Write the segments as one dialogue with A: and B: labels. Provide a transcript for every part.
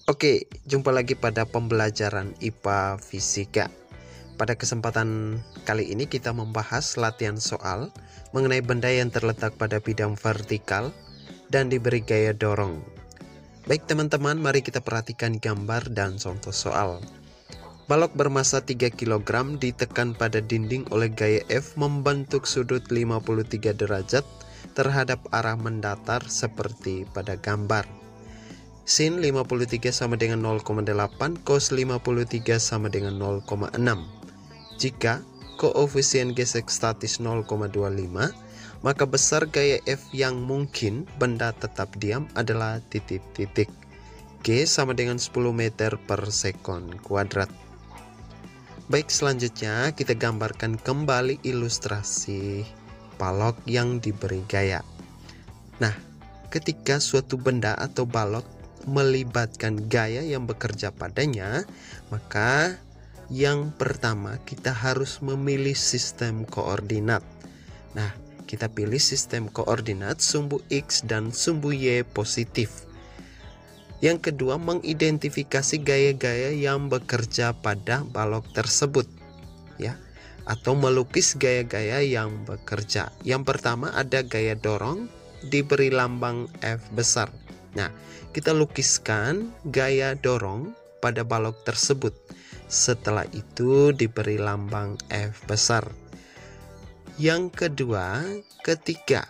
A: Oke, jumpa lagi pada pembelajaran IPA Fisika. Pada kesempatan kali ini kita membahas latihan soal mengenai benda yang terletak pada bidang vertikal dan diberi gaya dorong. Baik teman-teman, mari kita perhatikan gambar dan contoh soal. Balok bermasa 3 kg ditekan pada dinding oleh gaya F membentuk sudut 53 derajat terhadap arah mendatar seperti pada gambar. Sin 53 sama dengan 0,8, cos 53 sama dengan 0,6. Jika koefisien gesek statis 0,25, maka besar gaya F yang mungkin benda tetap diam adalah titik-titik. G sama dengan 10 meter per sekon kuadrat. Baik, selanjutnya kita gambarkan kembali ilustrasi balok yang diberi gaya. Nah, ketika suatu benda atau balok melibatkan gaya yang bekerja padanya, maka yang pertama kita harus memilih sistem koordinat. Nah, kita pilih sistem koordinat sumbu X dan sumbu Y positif. Yang kedua, mengidentifikasi gaya-gaya yang bekerja pada balok tersebut, ya, atau melukis gaya-gaya yang bekerja. Yang pertama ada gaya dorong diberi lambang F besar. Nah, kita lukiskan gaya dorong pada balok tersebut. Setelah itu diberi lambang F besar. Yang kedua, ketika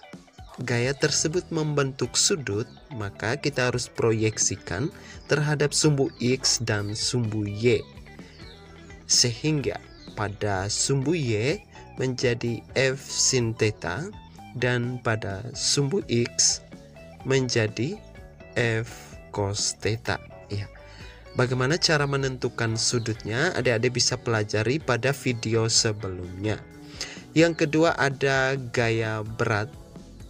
A: gaya tersebut membentuk sudut, maka kita harus proyeksikan terhadap sumbu X dan sumbu Y. Sehingga pada sumbu Y menjadi F sin theta dan pada sumbu X menjadi F cos theta. Ya. Bagaimana cara menentukan sudutnya? Adik-adik bisa pelajari pada video sebelumnya. Yang kedua ada gaya berat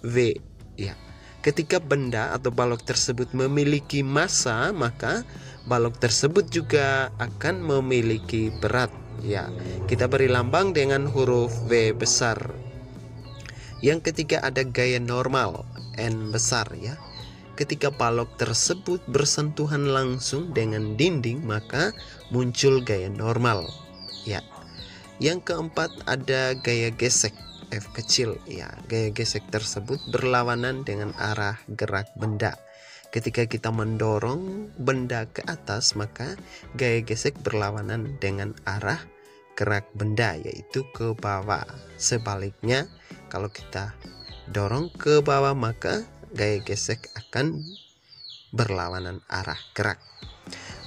A: V. Ya. Ketika benda atau balok tersebut memiliki massa, maka balok tersebut juga akan memiliki berat. Ya. Kita beri lambang dengan huruf V besar. Yang ketiga ada gaya normal N besar, ya. Ketika balok tersebut bersentuhan langsung dengan dinding, maka muncul gaya normal, ya. Yang keempat ada gaya gesek F kecil, ya. Gaya gesek tersebut berlawanan dengan arah gerak benda. Ketika kita mendorong benda ke atas, maka gaya gesek berlawanan dengan arah gerak benda, yaitu ke bawah. Sebaliknya, kalau kita dorong ke bawah, maka gaya gesek akan berlawanan arah gerak.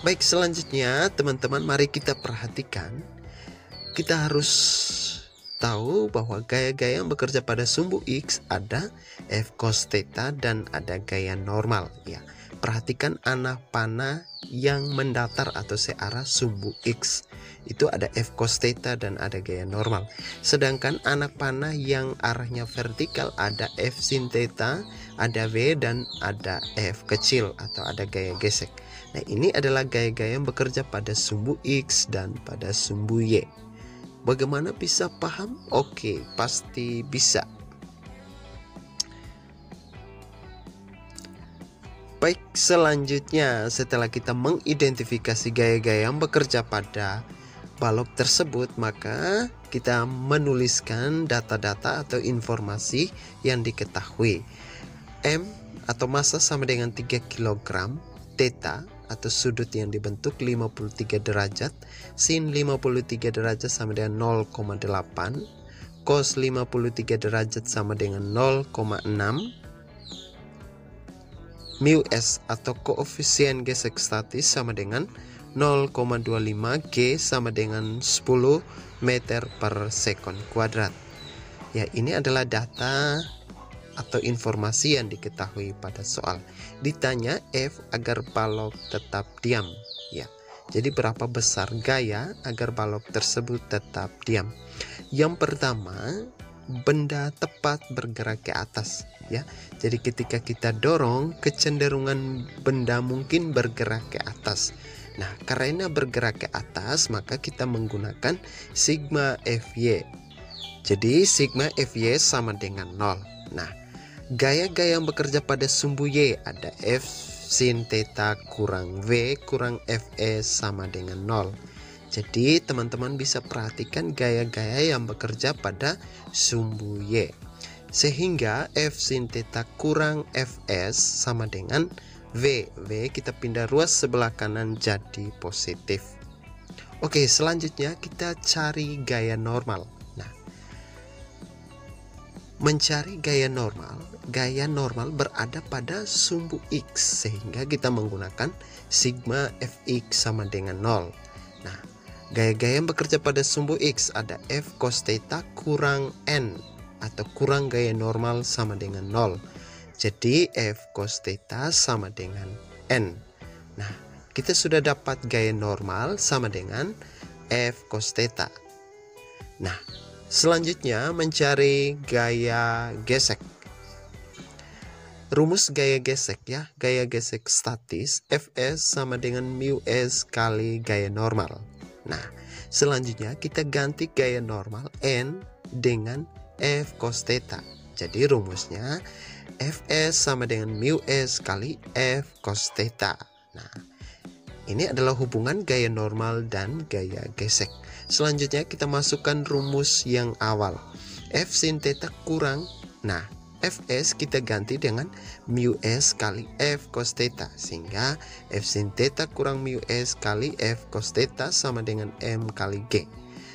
A: Baik, selanjutnya teman-teman, mari kita perhatikan. Kita harus tahu bahwa gaya-gaya yang bekerja pada sumbu X ada F cos theta dan ada gaya normal, ya. Perhatikan anak panah yang mendatar atau searah sumbu X. Itu ada F cos theta dan ada gaya normal. Sedangkan anak panah yang arahnya vertikal ada F sin theta, ada V dan ada F kecil atau ada gaya gesek. Nah, ini adalah gaya-gaya yang bekerja pada sumbu X dan pada sumbu Y. Bagaimana bisa paham? Oke, pasti bisa. Baik, selanjutnya setelah kita mengidentifikasi gaya-gaya yang bekerja pada balok tersebut, maka kita menuliskan data-data atau informasi yang diketahui. M atau massa sama dengan 3 kg, theta atau sudut yang dibentuk 53 derajat, sin 53 derajat sama dengan 0,8, cos 53 derajat sama dengan 0,6, mu s atau koefisien gesek statis sama dengan 0,25, G sama dengan 10 meter per sekon kuadrat. Ya, ini adalah data atau informasi yang diketahui pada soal. Ditanya F agar balok tetap diam, ya. Jadi berapa besar gaya agar balok tersebut tetap diam? Yang pertama, benda tepat bergerak ke atas, ya. Jadi ketika kita dorong, kecenderungan benda mungkin bergerak ke atas. Nah, karena bergerak ke atas, maka kita menggunakan sigma Fy. Jadi sigma Fy sama dengan 0. Nah, gaya-gaya yang bekerja pada sumbu Y ada F sin theta kurang V kurang Fs sama dengan 0. Jadi teman-teman bisa perhatikan gaya-gaya yang bekerja pada sumbu Y. Sehingga F sin theta kurang Fs sama dengan V. V kita pindah ruas sebelah kanan jadi positif. Oke, selanjutnya kita cari gaya normal. Nah, mencari gaya normal berada pada sumbu X, sehingga kita menggunakan sigma Fx sama dengan 0. Nah, gaya-gaya yang bekerja pada sumbu X ada F cos theta kurang N atau kurang gaya normal sama dengan 0. Jadi F cos theta sama dengan N. Nah, kita sudah dapat gaya normal sama dengan F cos theta. Nah, selanjutnya mencari gaya gesek. Rumus gaya gesek ya, gaya gesek statis Fs sama dengan mu S kali gaya normal. Nah, selanjutnya kita ganti gaya normal N dengan F cos theta. Jadi rumusnya Fs sama dengan mu S kali F cos theta. Nah, ini adalah hubungan gaya normal dan gaya gesek. Selanjutnya kita masukkan rumus yang awal. F sin theta kurang, nah Fs kita ganti dengan mu S kali F cos theta, sehingga F sin theta kurang mu S kali F cos theta sama dengan M kali G.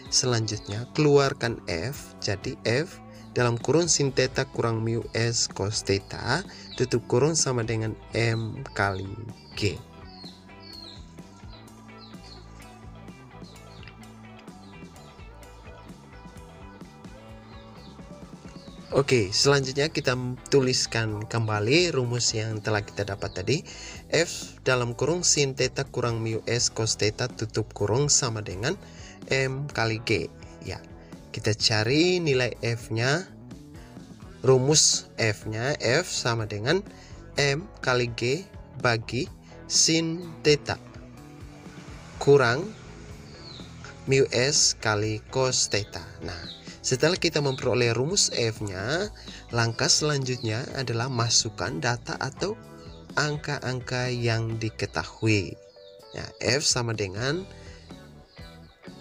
A: Selanjutnya keluarkan F, jadi F dalam kurung sin theta kurang mu S cos theta tutup kurung sama dengan M kali G. Oke, selanjutnya kita tuliskan kembali rumus yang telah kita dapat tadi. F dalam kurung sin theta kurang mu S cos theta tutup kurung sama dengan M kali G. Ya, kita cari nilai F-nya. Rumus F-nya, F sama dengan M kali G bagi sin theta kurang mu S kali cos theta. Nah, setelah kita memperoleh rumus F-nya, langkah selanjutnya adalah masukkan data atau angka-angka yang diketahui. Ya, F sama dengan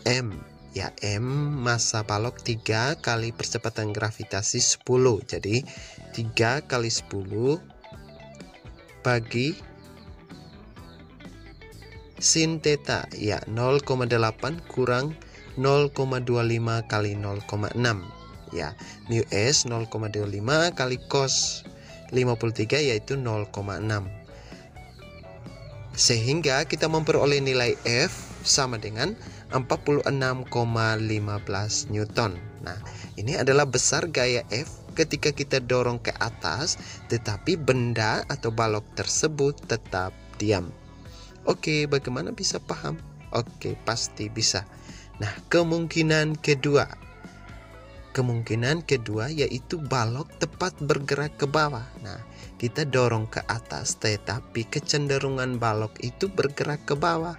A: M. Ya, M massa balok 3 kali percepatan gravitasi 10. Jadi 3 kali 10 bagi sin theta. Ya, 0,8 kurang 0,25 kali 0,6. Ya, mu S 0,25 kali cos 53 yaitu 0,6. Sehingga kita memperoleh nilai F sama dengan 46,15 Newton. Nah, ini adalah besar gaya F ketika kita dorong ke atas, tetapi benda atau balok tersebut tetap diam. Oke, bagaimana bisa paham? Oke, pasti bisa. Nah, kemungkinan kedua yaitu balok tepat bergerak ke bawah. Nah, kita dorong ke atas tetapi kecenderungan balok itu bergerak ke bawah.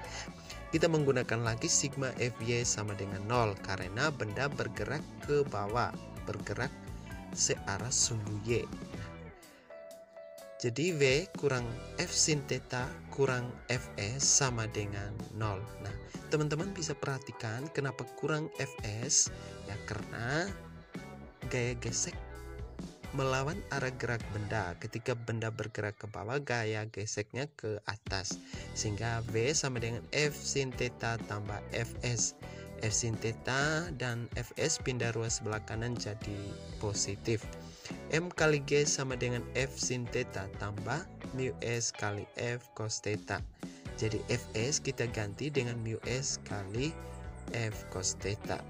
A: Kita menggunakan lagi sigma Fy sama dengan 0 karena benda bergerak ke bawah, bergerak searah sumbu Y. Jadi V kurang F sin theta kurang Fs sama dengan 0. Nah, teman-teman bisa perhatikan kenapa kurang Fs, ya karena gaya gesek melawan arah gerak benda. Ketika benda bergerak ke bawah, gaya geseknya ke atas, sehingga V sama dengan F sin theta tambah Fs. F sin theta dan Fs pindah ruas sebelah kanan jadi positif. M kali G sama dengan F sin theta tambah mu S kali F cos theta. Jadi Fs kita ganti dengan mu S kali F cos theta.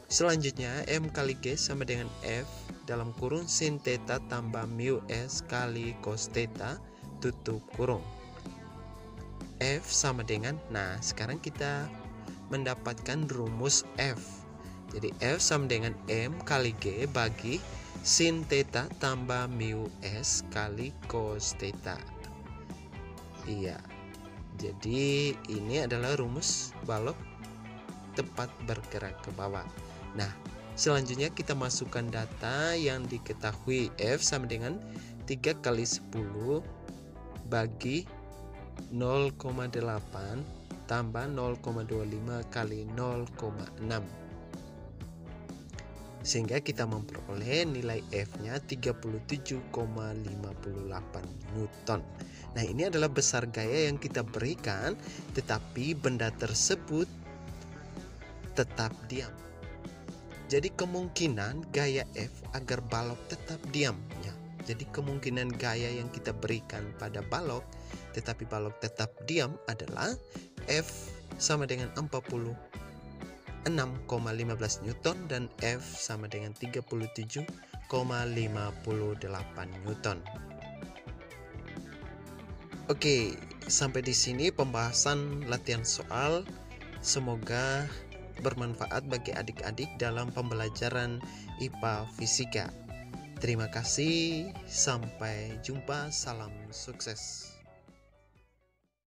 A: Selanjutnya M kali G sama dengan F dalam kurung sin theta tambah mu S kali cos theta tutup kurung. F sama dengan, nah sekarang kita mendapatkan rumus F. Jadi F sama dengan M kali G bagi sin theta tambah mu S kali cos theta. Iya, jadi ini adalah rumus balok tepat bergerak ke bawah. Nah, selanjutnya kita masukkan data yang diketahui. F sama dengan 3 kali 10 bagi 0,8 tambah 0,25 kali 0,6, sehingga kita memperoleh nilai F-nya 37,58 Newton. Nah, ini adalah besar gaya yang kita berikan, tetapi benda tersebut tetap diam. Jadi kemungkinan gaya F agar balok tetap diam, ya. Jadi kemungkinan gaya yang kita berikan pada balok tetapi balok tetap diam adalah F sama dengan 46,15 Newton dan F sama dengan 37,58 Newton. Oke, sampai di sini pembahasan latihan soal. Semoga bermanfaat bagi adik-adik dalam pembelajaran IPA Fisika. Terima kasih, sampai jumpa, salam sukses.